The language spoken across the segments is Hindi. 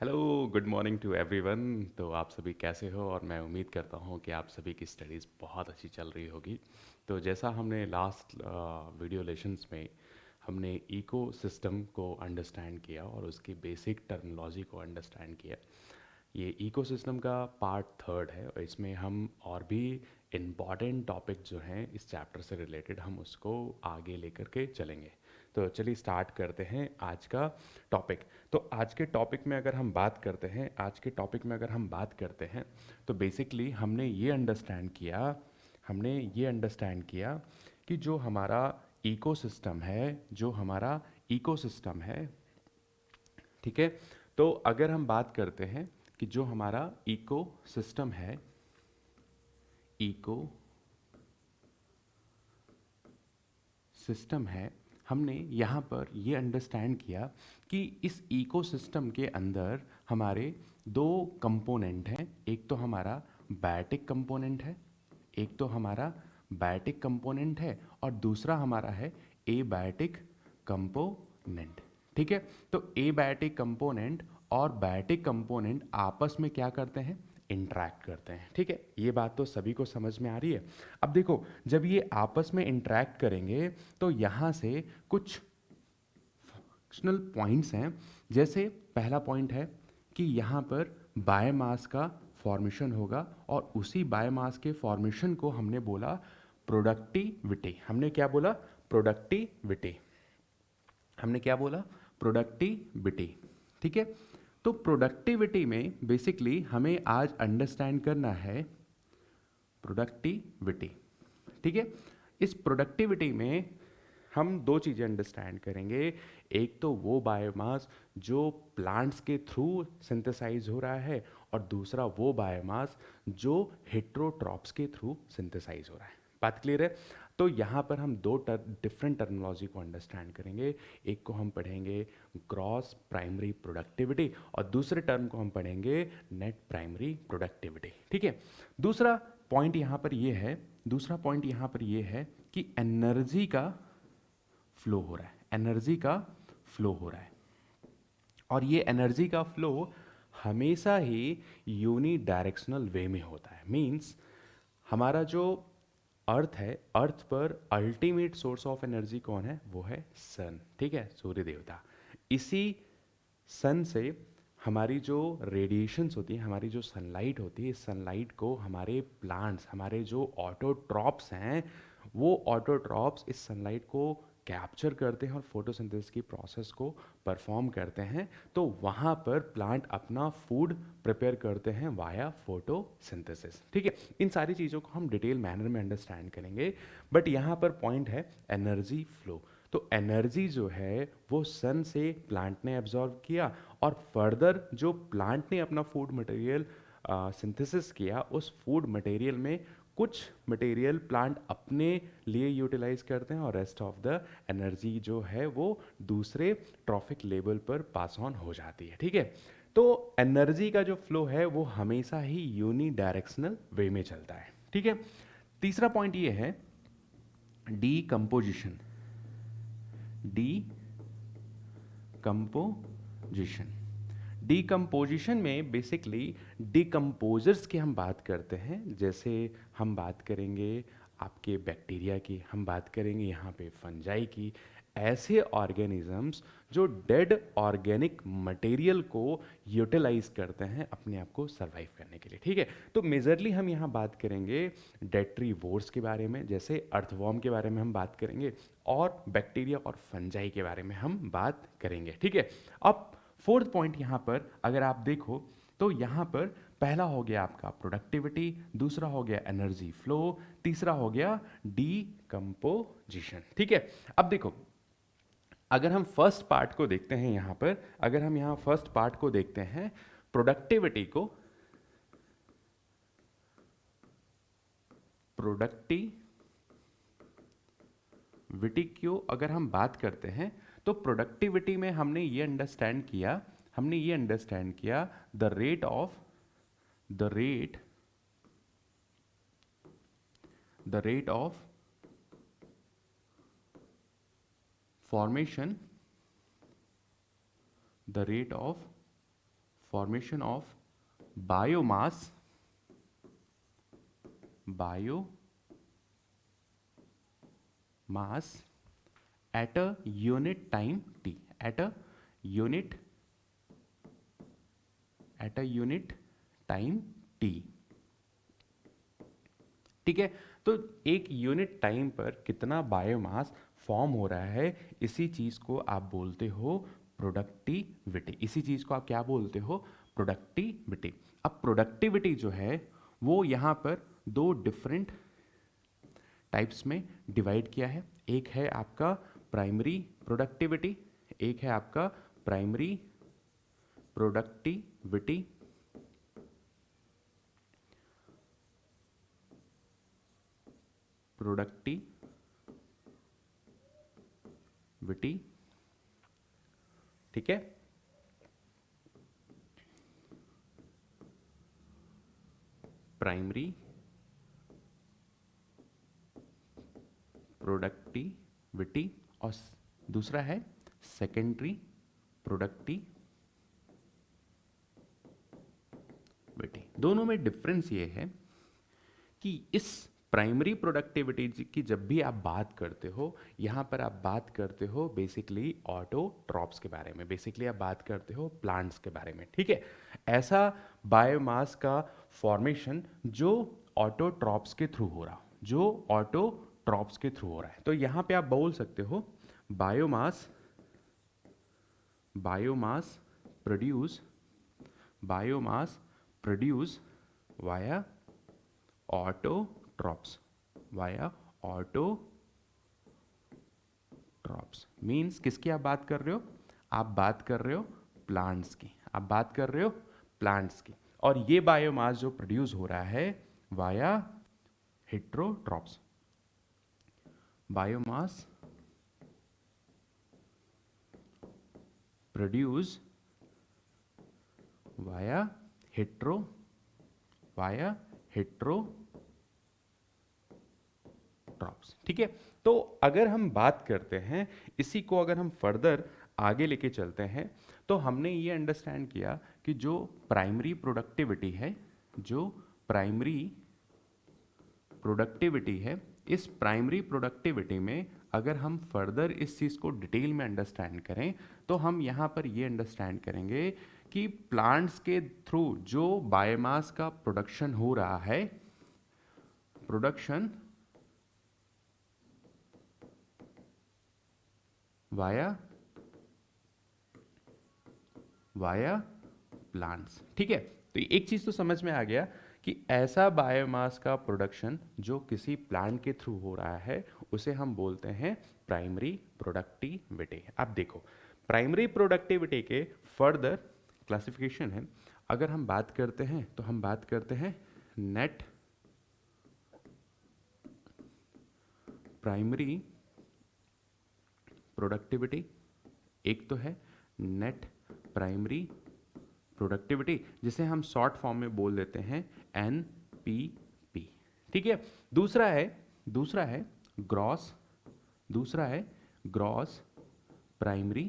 Hello, good morning to everyone. तो आप सभी कैसे हो? और मैं उम्मीद करता हूँ कि आप सभी की स्टडीज़ बहुत अच्छी चल रही होगी। तो जैसा हमने लास्ट वीडियो लेशंस में हमने इको सिस्टम को अंडरस्टैंड किया और उसकी बेसिक टर्मिनोलॉजी को अंडरस्टैंड किया। ये इकोसिस्टम का पार्ट थर्ड है और इसमें हम और भी इम्पॉर्टेंट टॉपिक जो हैं इस चैप्टर से रिलेटेड हम उसको आगे लेकर के चलेंगे। तो चलिए स्टार्ट करते हैं आज का टॉपिक। तो आज के टॉपिक में अगर हम बात करते हैं तो बेसिकली हमने ये अंडरस्टैंड किया कि जो हमारा इकोसिस्टम है, ठीक है। तो अगर हम बात करते हैं कि जो हमारा इको सिस्टम है, हमने यहाँ पर ये अंडरस्टैंड किया कि इस इकोसिस्टम के अंदर हमारे दो कंपोनेंट हैं। एक तो हमारा बायोटिक कंपोनेंट है एक तो हमारा बायोटिक कंपोनेंट है और दूसरा हमारा है एबायोटिक कंपोनेंट। ठीक है। तो एबायोटिक कंपोनेंट और बायोटिक कंपोनेंट आपस में क्या करते हैं? इंटरैक्ट करते हैं। ठीक है, ये बात तो सभी को समझ में आ रही है। अब देखो, जब ये आपस में इंटरैक्ट करेंगे तो यहाँ से कुछ फंक्शनल पॉइंट्स हैं। जैसे पहला पॉइंट है कि यहाँ पर बायोमास का फॉर्मेशन होगा और उसी बायोमास के फॉर्मेशन को हमने बोला प्रोडक्टिविटी। हमने क्या बोला? प्रोडक्टिविटी। हमने क्या बोला? प्रोडक्टिविटी। ठीक है। तो प्रोडक्टिविटी में बेसिकली हमें आज अंडरस्टैंड करना है प्रोडक्टिविटी। ठीक है। इस प्रोडक्टिविटी में हम दो चीज़ें अंडरस्टैंड करेंगे। एक तो वो बायोमास जो प्लांट्स के थ्रू सिंथेसाइज हो रहा है और दूसरा वो बायोमास जो हेट्रोट्रॉप्स के थ्रू सिंथेसाइज हो रहा है। बात क्लियर है? तो यहाँ पर हम दो डिफरेंट टर्मिनोलॉजी को अंडरस्टैंड करेंगे। एक को हम पढ़ेंगे ग्रॉस प्राइमरी प्रोडक्टिविटी और दूसरे टर्म को हम पढ़ेंगे नेट प्राइमरी प्रोडक्टिविटी। ठीक है। दूसरा पॉइंट यहाँ पर ये है दूसरा पॉइंट यहाँ पर ये है कि एनर्जी का फ्लो हो रहा है और ये एनर्जी का फ्लो हमेशा ही यूनी डायरेक्शनल वे में होता है। मींस हमारा जो अर्थ है, अर्थ पर अल्टीमेट सोर्स ऑफ एनर्जी कौन है? वो है सन। ठीक है, सूर्य देवता। इसी सन से हमारी जो रेडिएशंस होती है, हमारी जो सनलाइट होती है, इस सनलाइट को हमारे प्लांट्स, हमारे जो ऑटोट्रॉप्स हैं, वो ऑटोट्रॉप्स इस सनलाइट को कैप्चर करते हैं और फोटोसिंथेसिस की प्रोसेस को परफॉर्म करते हैं। तो वहाँ पर प्लांट अपना फूड प्रिपेयर करते हैं वाया फोटोसिंथेसिस। ठीक है। इन सारी चीज़ों को हम डिटेल मैनर में अंडरस्टैंड करेंगे। बट यहाँ पर पॉइंट है एनर्जी फ्लो। तो एनर्जी जो है वो सन से प्लांट ने एब्जॉर्व किया और फर्दर जो प्लांट ने अपना फूड मटेरियल सिंथेसिस किया, उस फूड मटेरियल में कुछ मटेरियल प्लांट अपने लिए यूटिलाइज करते हैं और रेस्ट ऑफ द एनर्जी जो है वो दूसरे ट्रॉफिक लेवल पर पास ऑन हो जाती है। ठीक है। तो एनर्जी का जो फ्लो है वो हमेशा ही यूनी डायरेक्शनल वे में चलता है। ठीक है। तीसरा पॉइंट ये है डीकम्पोजिशन। डीकम्पोजिशन डीकम्पोजिशन में बेसिकली डिकम्पोजर्स की हम बात करते हैं। जैसे हम बात करेंगे आपके बैक्टीरिया की, हम बात करेंगे यहाँ पे फंजाई की। ऐसे ऑर्गेनिजम्स जो डेड ऑर्गेनिक मटेरियल को यूटिलाइज करते हैं अपने आप को सरवाइव करने के लिए। ठीक है। तो मेजरली हम यहाँ बात करेंगे डेट्रीवोर्स के बारे में, जैसे अर्थवॉर्म के बारे में हम बात करेंगे और बैक्टीरिया और फंजाई के बारे में हम बात करेंगे। ठीक है। अब फोर्थ पॉइंट यहाँ पर अगर आप देखो तो यहाँ पर पहला हो गया आपका प्रोडक्टिविटी, दूसरा हो गया एनर्जी फ्लो, तीसरा हो गया डीकम्पोजिशन। ठीक है। अब देखो, अगर हम फर्स्ट पार्ट को देखते हैं यहाँ पर, अगर हम यहाँ फर्स्ट पार्ट को देखते हैं, प्रोडक्टिविटी को अगर हम बात करते हैं तो प्रोडक्टिविटी में हमने ये अंडरस्टैंड किया the rate the rate of formation the rate of formation of biomass, biomass at a unit time T, at a unit time T. ठीक है, तो एक यूनिट टाइम पर कितना बायोमास फॉर्म हो रहा है, इसी चीज को आप बोलते हो प्रोडक्टिविटी। इसी चीज को आप क्या बोलते हो? प्रोडक्टिविटी। अब प्रोडक्टिविटी जो है वो यहां पर दो डिफरेंट टाइप्स में डिवाइड किया है। एक है आपका प्राइमरी प्रोडक्टिविटी, एक है आपका प्राइमरी प्रोडक्टिविटी, ठीक है। प्राइमरी प्रोडक्टिविटी और दूसरा है सेकेंडरी प्रोडक्टिविटी। दोनों में डिफरेंस ये है कि इस प्राइमरी प्रोडक्टिविटी की जब भी आप बात करते हो, यहां पर आप बात करते हो बेसिकली ऑटोट्रॉप्स के बारे में, बेसिकली आप बात करते हो प्लांट्स के बारे में। ठीक है, ऐसा बायोमास का फॉर्मेशन जो ऑटोट्रॉप्स के थ्रू हो रहा, जो ऑटोट्रॉप्स के थ्रू हो रहा है। तो यहां पे आप बोल सकते हो biomass biomass produce via autotrophs, via autotrophs. Means किसकी आप बात कर रहे हो? आप बात कर रहे हो प्लांट्स की, आप बात कर रहे हो प्लांट्स की। और ये बायोमास जो प्रोड्यूस हो रहा है via heterotrophs, biomass produce via heterotrophs. ठीक है, तो अगर हम बात करते हैं, इसी को अगर हम फर्दर आगे लेके चलते हैं, तो हमने ये अंडरस्टैंड किया कि जो प्राइमरी प्रोडक्टिविटी है, जो प्राइमरी प्रोडक्टिविटी है, इस प्राइमरी प्रोडक्टिविटी में अगर हम फर्दर इस चीज़ को डिटेल में अंडरस्टैंड करें, तो हम यहाँ पर ये अंडरस्टैंड करेंगे कि प्लांट्स के थ्रू जो बायोमास का प्रोडक्शन हो रहा है, प्रोडक्शन वाया प्लांट्स। ठीक है, तो एक चीज तो समझ में आ गया कि ऐसा बायोमास का प्रोडक्शन जो किसी प्लांट के थ्रू हो रहा है, उसे हम बोलते हैं प्राइमरी प्रोडक्टिविटी। अब देखो, प्राइमरी प्रोडक्टिविटी के फर्दर क्लासिफिकेशन है। अगर हम बात करते हैं तो हम बात करते हैं नेट प्राइमरी प्रोडक्टिविटी, एक तो है नेट प्राइमरी प्रोडक्टिविटी, जिसे हम शॉर्ट फॉर्म में बोल देते हैं एनपीपी। ठीक है, दूसरा है ग्रॉस प्राइमरी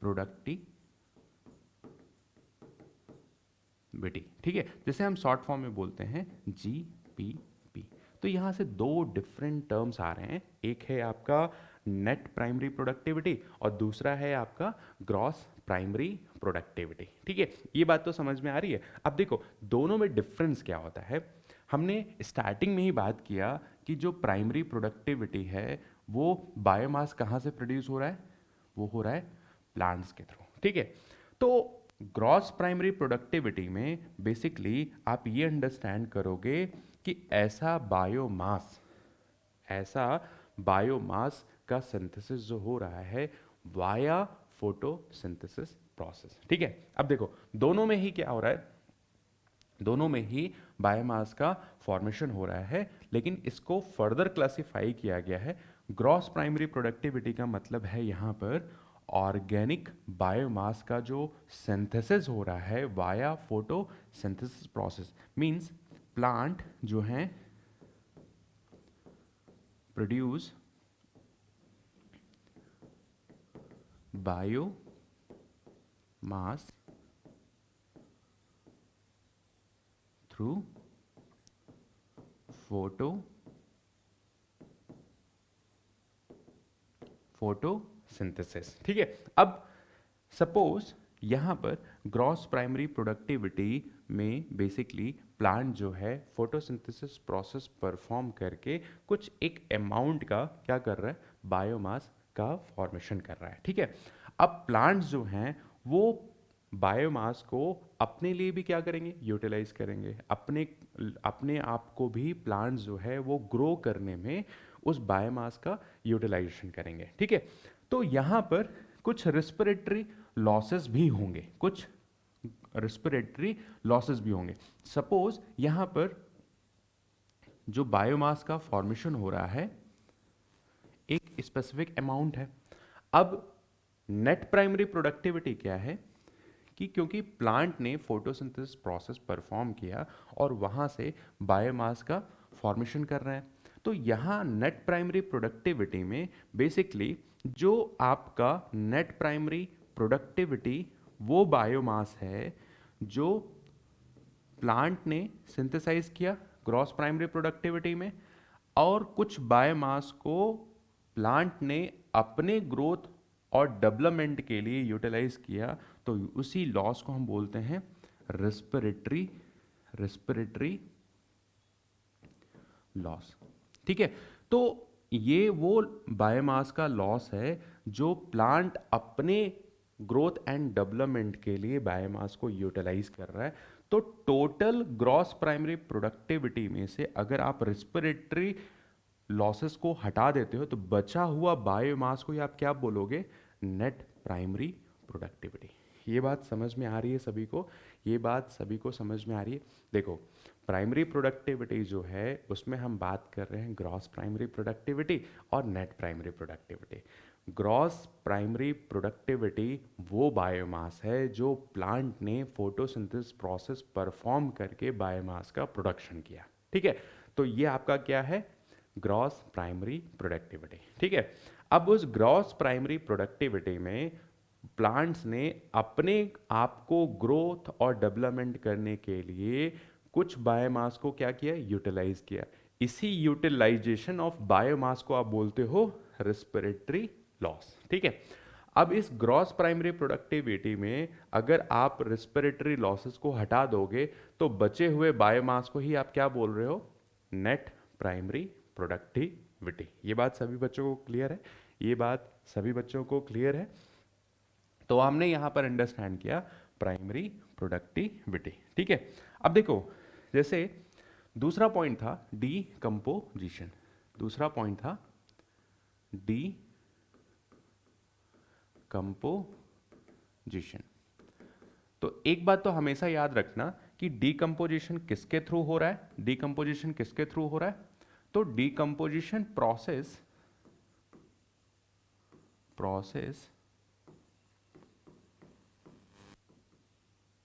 प्रोडक्टिविटी। ठीक है, जिसे हम शॉर्ट फॉर्म में बोलते हैं जीपीपी। तो यहां से दो डिफरेंट टर्म्स आ रहे हैं, एक है आपका नेट प्राइमरी प्रोडक्टिविटी और दूसरा है आपका ग्रॉस प्राइमरी प्रोडक्टिविटी। ठीक है, ये बात तो समझ में आ रही है। अब देखो दोनों में डिफरेंस क्या होता है। हमने स्टार्टिंग में ही बात किया कि जो प्राइमरी प्रोडक्टिविटी है वो बायोमास कहाँ से प्रोड्यूस हो रहा है, वो हो रहा है प्लांट्स के थ्रू। ठीक है, तो ग्रॉस प्राइमरी प्रोडक्टिविटी में बेसिकली आप ये अंडरस्टैंड करोगे कि ऐसा बायोमास का सिंथेसिस जो हो रहा है वाया फोटोसिंथेसिस प्रोसेस। ठीक है, अब देखो दोनों में ही क्या हो रहा है, दोनों में ही बायोमास का फॉर्मेशन हो रहा है, लेकिन इसको फर्दर क्लासिफाई किया गया है। ग्रॉस प्राइमरी प्रोडक्टिविटी का मतलब है यहाँ पर ऑर्गेनिक बायोमास का जो सिंथेसिस हो रहा है via photosynthesis process. Means plant जो हैं प्रोड्यूस बायोमास मास थ्रू फोटोसिंथेसिस। ठीक है, अब सपोज यहाँ पर ग्रॉस प्राइमरी प्रोडक्टिविटी में बेसिकली प्लांट जो है फोटोसिंथेसिस प्रोसेस परफॉर्म करके कुछ एक अमाउंट का क्या कर रहा है, बायोमास का फॉर्मेशन कर रहा है। ठीक है, अब प्लांट्स जो हैं वो बायोमास को अपने लिए भी क्या करेंगे, यूटिलाइज करेंगे, अपने अपने आप को भी प्लांट्स जो है वो ग्रो करने में उस बायोमास का यूटिलाइजेशन करेंगे। ठीक है, तो यहाँ पर कुछ रिस्पिरेटरी लॉसेस भी होंगे, कुछ रिस्पिरेटरी लॉसेस भी होंगे। सपोज यहां पर जो बायोमास का फॉर्मेशन हो रहा है एक स्पेसिफिक अमाउंट है। अब नेट प्राइमरी प्रोडक्टिविटी क्या है कि क्योंकि प्लांट ने फोटोसिंथेसिस प्रोसेस परफॉर्म किया और वहां से बायोमास का फॉर्मेशन कर रहे हैं, तो यहाँ नेट प्राइमरी प्रोडक्टिविटी में बेसिकली जो आपका नेट प्राइमरी प्रोडक्टिविटी वो बायोमास है जो प्लांट ने सिंथेसाइज किया ग्रॉस प्राइमरी प्रोडक्टिविटी में, और कुछ बायोमास को प्लांट ने अपने ग्रोथ और डेवलपमेंट के लिए यूटिलाइज किया, तो उसी लॉस को हम बोलते हैं रिस्पिरेटरी लॉस। ठीक है, तो ये वो बायोमास का लॉस है जो प्लांट अपने ग्रोथ एंड डेवलपमेंट के लिए बायोमास को यूटिलाइज कर रहा है। तो टोटल ग्रॉस प्राइमरी प्रोडक्टिविटी में से अगर आप रिस्पिरेटरी लॉसेस को हटा देते हो तो बचा हुआ बायोमास को आप क्या बोलोगे, नेट प्राइमरी प्रोडक्टिविटी। ये बात समझ में आ रही है सभी को, ये बात सभी को समझ में आ रही है। देखो, प्राइमरी प्रोडक्टिविटी जो है उसमें हम बात कर रहे हैं ग्रॉस प्राइमरी प्रोडक्टिविटी और net primary productivity. Gross primary productivity वो बायोमास है जो प्लांट ने फोटोसिंथेसिस प्रोसेस परफॉर्म करके बायोमास का प्रोडक्शन किया। ठीक है, तो ये आपका क्या है, ग्रॉस प्राइमरी प्रोडक्टिविटी। ठीक है, अब उस ग्रॉस प्राइमरी प्रोडक्टिविटी में प्लांट्स ने अपने आप को ग्रोथ और डेवलपमेंट करने के लिए कुछ बायोमास को क्या किया, यूटिलाइज किया। इसी यूटिलाइजेशन ऑफ बायोमास को आप बोलते हो रिस्पिरेटरी लॉस। ठीक है, अब इस ग्रॉस प्राइमरी प्रोडक्टिविटी में अगर आप रिस्पिरेटरी लॉसेस को हटा दोगे तो बचे हुए बायोमास को ही आप क्या बोल रहे हो, नेट प्राइमरी प्रोडक्टिविटी। ये बात सभी बच्चों को क्लियर है, ये बात सभी बच्चों को क्लियर है। तो हमने यहां पर अंडरस्टैंड किया प्राइमरी प्रोडक्टिविटी। ठीक है, अब देखो जैसे दूसरा पॉइंट था डीकंपोजिशन, दूसरा पॉइंट था डीकंपोजिशन। तो एक बात तो हमेशा याद रखना कि डीकंपोजिशन किसके थ्रू हो रहा है, डीकंपोजिशन किसके थ्रू हो रहा है, तो decomposition process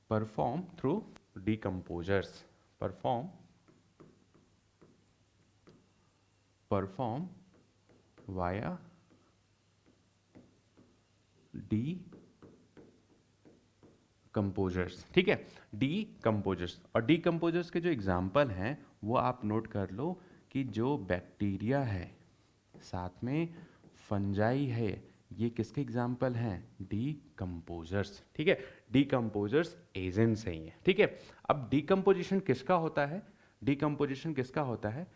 perform through decomposers, perform via decomposers। ठीक है, decomposers, और decomposers के जो एग्जाम्पल हैं वो आप नोट कर लो कि जो बैक्टीरिया है साथ में फंजाई है, ये किसके एग्जाम्पल हैं, डीकंपोजर्स। ठीक है, डीकंपोजर्स एजेंट्स हैं ये। ठीक है, अब डीकंपोजिशन किसका होता है, डीकंपोजिशन किसका होता है,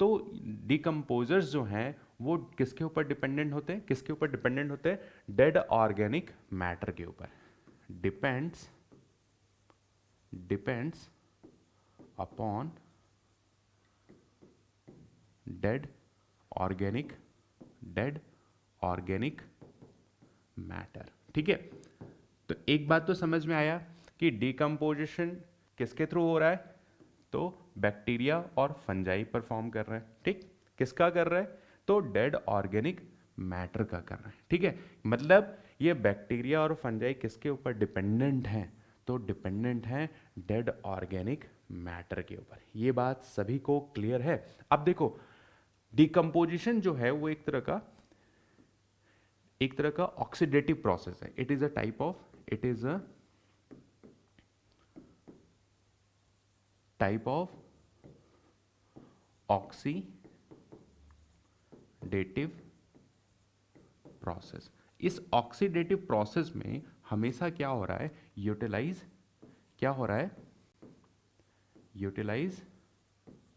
तो डीकंपोजर्स जो हैं वो किसके ऊपर डिपेंडेंट होते हैं, किसके ऊपर डिपेंडेंट होते हैं, डेड ऑर्गेनिक मैटर के ऊपर। Depends upon dead organic matter. ठीक है, तो एक बात तो समझ में आया कि डिकम्पोजिशन किसके थ्रू हो रहा है, तो बैक्टीरिया और फंजाई परफॉर्म कर रहे हैं। ठीक, किसका कर रहा है, तो डेड ऑर्गेनिक मैटर का कर रहे हैं। ठीक है, मतलब ये बैक्टीरिया और फंजाई किसके ऊपर डिपेंडेंट हैं, तो डिपेंडेंट हैं डेड ऑर्गेनिक मैटर के ऊपर। ये बात सभी को क्लियर है। अब देखो डिकम्पोजिशन जो है वो एक तरह का ऑक्सीडेटिव प्रोसेस है। It is a type of oxidative process. इस ऑक्सीडेटिव प्रोसेस में हमेशा क्या हो रहा है, क्या हो रहा है, यूटिलाइज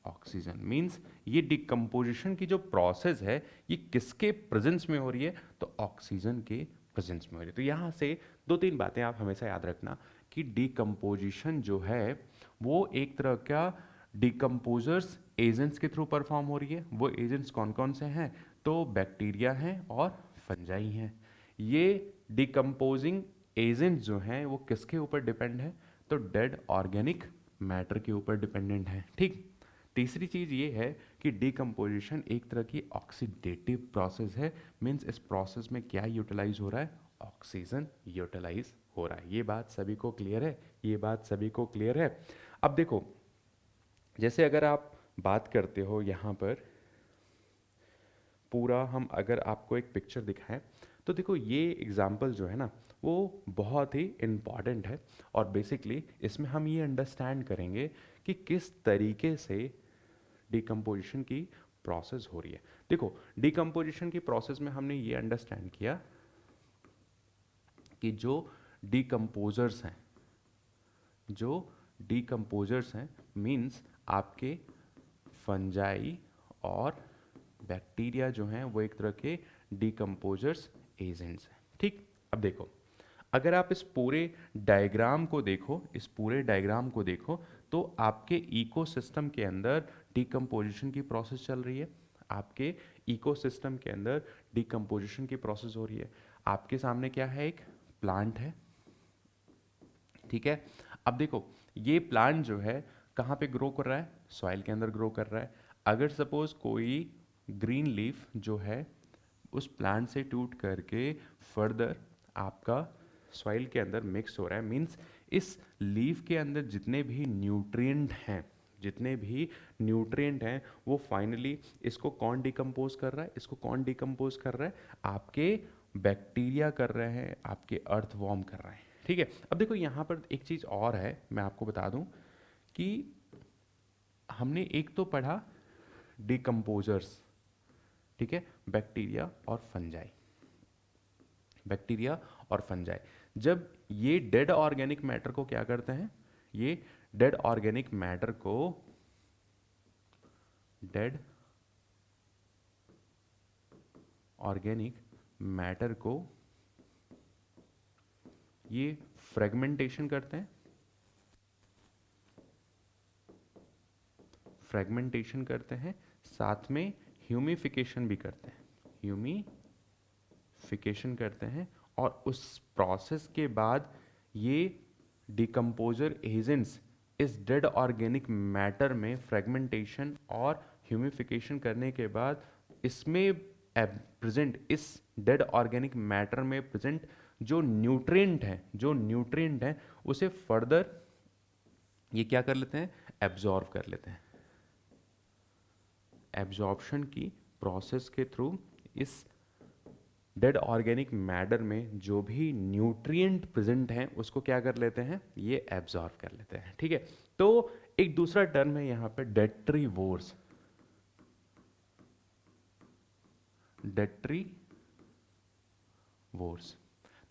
ऑक्सीजन। मींस ये डिकम्पोजिशन की जो प्रोसेस है ये किसके प्रेजेंस में हो रही है, तो ऑक्सीजन के प्रेजेंस में हो रही है। तो यहाँ से दो तीन बातें आप हमेशा याद रखना कि डिकम्पोजिशन जो है वो एक तरह का डिकम्पोजर्स एजेंट्स के थ्रू परफॉर्म हो रही है। वो एजेंट्स कौन कौन से हैं, तो बैक्टीरिया हैं और फंजाई हैं। ये डिकम्पोजिंग एजेंट्स जो हैं वो किसके ऊपर डिपेंड है, तो डेड ऑर्गेनिक मैटर के ऊपर डिपेंडेंट है। ठीक। तीसरी चीज़ ये है कि डिकम्पोजिशन एक तरह की ऑक्सीडेटिव प्रोसेस है। मीन्स इस प्रोसेस में क्या यूटिलाइज हो रहा है, ऑक्सीजन यूटिलाइज हो रहा है। ये बात सभी को क्लियर है, ये बात सभी को क्लियर है। अब देखो, जैसे अगर आप बात करते हो यहाँ पर पूरा, हम अगर आपको एक पिक्चर दिखाएं तो देखो ये एग्जाम्पल जो है ना वो बहुत ही इम्पॉर्टेंट है। और बेसिकली इसमें हम ये अंडरस्टैंड करेंगे कि किस तरीके से डिकम्पोजिशन की प्रोसेस हो रही है। देखो, डिकम्पोजिशन की प्रोसेस में हमने ये अंडरस्टैंड किया कि जो डिकम्पोजर्स हैं, मीन्स आपके फंजाई और बैक्टीरिया जो हैं वो एक तरह के डिकम्पोजर्स एजेंट्स हैं। ठीक। अब देखो, अगर आप इस पूरे डायग्राम को देखो, तो आपके इकोसिस्टम के अंदर डिकम्पोजिशन की प्रोसेस चल रही है। आपके इकोसिस्टम के अंदर डिकम्पोजिशन की प्रोसेस हो रही है। आपके सामने क्या है, एक प्लांट है। ठीक है। अब देखो, ये प्लांट जो है कहाँ पे ग्रो कर रहा है, सॉइल के अंदर ग्रो कर रहा है। अगर सपोज कोई ग्रीन लीफ जो है उस प्लांट से टूट करके फर्दर आपका सॉइल के अंदर मिक्स हो रहा है, मीन्स इस लीफ के अंदर जितने भी न्यूट्रिएंट हैं वो फाइनली इसको कौन डिकम्पोज कर रहा है, आपके बैक्टीरिया कर रहे हैं, आपके अर्थवॉर्म कर रहे हैं। ठीक है। अब देखो यहाँ पर एक चीज़ और है, मैं आपको बता दूं कि हमने एक तो पढ़ा डिकम्पोजर्स, ठीक है, बैक्टीरिया और फंजाई। जब ये डेड ऑर्गेनिक मैटर को क्या करते हैं, ये डेड ऑर्गेनिक मैटर को ये फ्रेगमेंटेशन करते हैं, साथ में ह्यूमिफिकेशन भी करते हैं। और उस प्रोसेस के बाद ये डिकम्पोजर एजेंट्स इस डेड ऑर्गेनिक मैटर में फ्रेगमेंटेशन और ह्यूमिफिकेशन करने के बाद इसमें प्रेजेंट, इस डेड ऑर्गेनिक मैटर में प्रेजेंट जो न्यूट्रिएंट है उसे फर्दर ये क्या कर लेते हैं, एब्जॉर्ब कर लेते हैं। एब्जॉर्प्शन की प्रोसेस के थ्रू इस डेड ऑर्गेनिक मैटर में जो भी न्यूट्रिएंट प्रेजेंट हैं उसको क्या कर लेते हैं, ये एब्जॉर्ब कर लेते हैं। ठीक है। तो एक दूसरा टर्म है यहाँ पे डेट्रीवोर्स।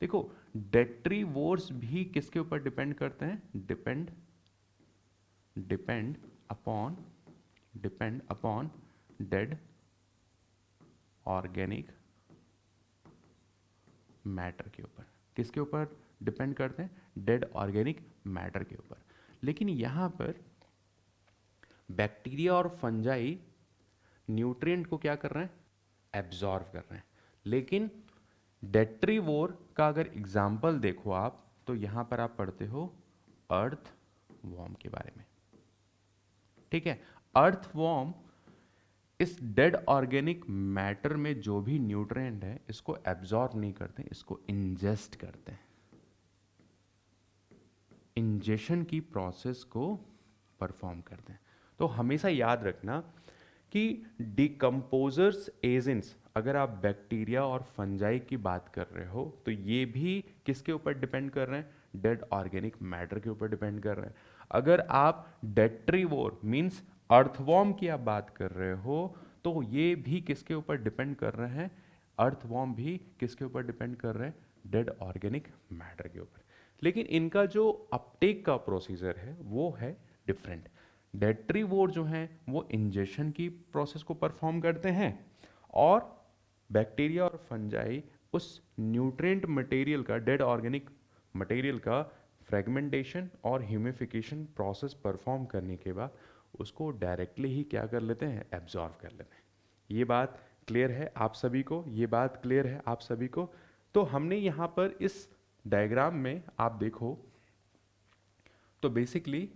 देखो, डेट्रीवोर्स भी किसके ऊपर डिपेंड करते हैं, depend upon dead organic matter के ऊपर। किसके ऊपर डिपेंड करते हैं, डेड ऑर्गेनिक मैटर के ऊपर। लेकिन यहां पर बैक्टीरिया और फंजाई न्यूट्रिएंट को क्या कर रहे हैं, एब्जॉर्व कर रहे हैं। लेकिन डेट्रीवोर का अगर एग्जाम्पल देखो आप, तो यहां पर आप पढ़ते हो अर्थ वॉर्म के बारे में। ठीक है। अर्थ वॉर्म इस डेड ऑर्गेनिक मैटर में जो भी न्यूट्रिएंट है इसको एब्जॉर्ब नहीं करते, इसको इंजेस्ट करते हैं। इंजेशन की प्रोसेस को परफॉर्म करते हैं। तो हमेशा याद रखना कि डिकम्पोजर्स एजेंट्स, अगर आप बैक्टीरिया और फंजाई की बात कर रहे हो तो ये भी किसके ऊपर डिपेंड कर रहे हैं, डेड ऑर्गेनिक मैटर के ऊपर डिपेंड कर रहे हैं। अगर आप डेट्रीवोर मीन्स अर्थवॉर्म की आप बात कर रहे हो तो ये भी किसके ऊपर डिपेंड कर रहे हैं, अर्थवॉर्म भी किसके ऊपर डिपेंड कर रहे हैं, डेड ऑर्गेनिक मैटर के ऊपर। लेकिन इनका जो अपटेक का प्रोसीजर है वो है डिफरेंट। डेट्रीवोर जो हैं वो इंजेशन की प्रोसेस को परफॉर्म करते हैं और बैक्टीरिया और फंजाई उस न्यूट्रिएंट मटेरियल का, डेड ऑर्गेनिक मटेरियल का फ्रेगमेंटेशन और ह्यूमिफिकेशन प्रोसेस परफॉर्म करने के बाद उसको डायरेक्टली ही क्या कर लेते हैं, एब्जॉर्व कर लेते हैं। ये बात क्लियर है आप सभी को, ये बात क्लियर है आप सभी को। तो हमने यहाँ पर इस डायग्राम में आप देखो तो basically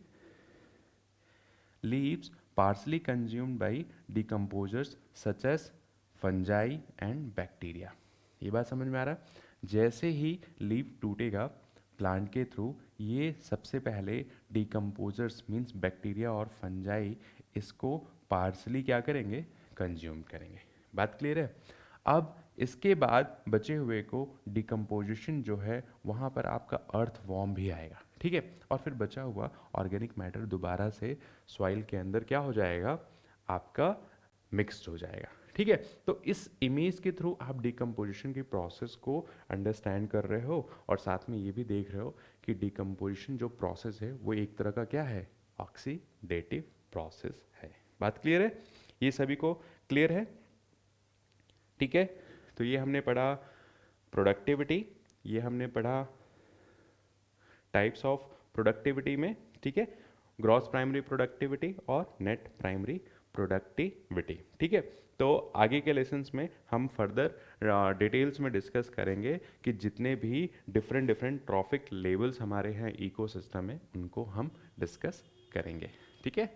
leaves partially consumed by decomposers such as fungi and bacteria। ये बात समझ में आ रहा है? जैसे ही लीफ टूटेगा प्लांट के थ्रू, ये सबसे पहले डिकम्पोजर्स मीन्स बैक्टीरिया और फंजाई इसको पार्सली क्या करेंगे, कंज्यूम करेंगे। बात क्लियर है? अब इसके बाद बचे हुए को डिकम्पोजिशन जो है वहाँ पर आपका अर्थ वॉर्म भी आएगा, ठीक है, और फिर बचा हुआ ऑर्गेनिक मैटर दोबारा से सॉइल के अंदर क्या हो जाएगा, आपका मिक्स्ड हो जाएगा, ठीक है। तो इस इमेज के थ्रू आप डिकम्पोजिशन की प्रोसेस को अंडरस्टैंड कर रहे हो और साथ में ये भी देख रहे हो कि डिकम्पोजिशन जो प्रोसेस है वो एक तरह का क्या है, ऑक्सीडेटिव प्रोसेस है। बात क्लियर है? ये सभी को क्लियर है? ठीक है। तो ये हमने पढ़ा प्रोडक्टिविटी, ये हमने पढ़ा टाइप्स ऑफ प्रोडक्टिविटी में, ठीक है, ग्रॉस प्राइमरी प्रोडक्टिविटी और नेट प्राइमरी प्रोडक्टिविटी, ठीक है। तो आगे के लेसन्स में हम फर्दर डिटेल्स में डिस्कस करेंगे कि जितने भी डिफरेंट डिफरेंट ट्रॉफिक लेवल्स हमारे हैं इकोसिस्टम में उनको हम डिस्कस करेंगे, ठीक है।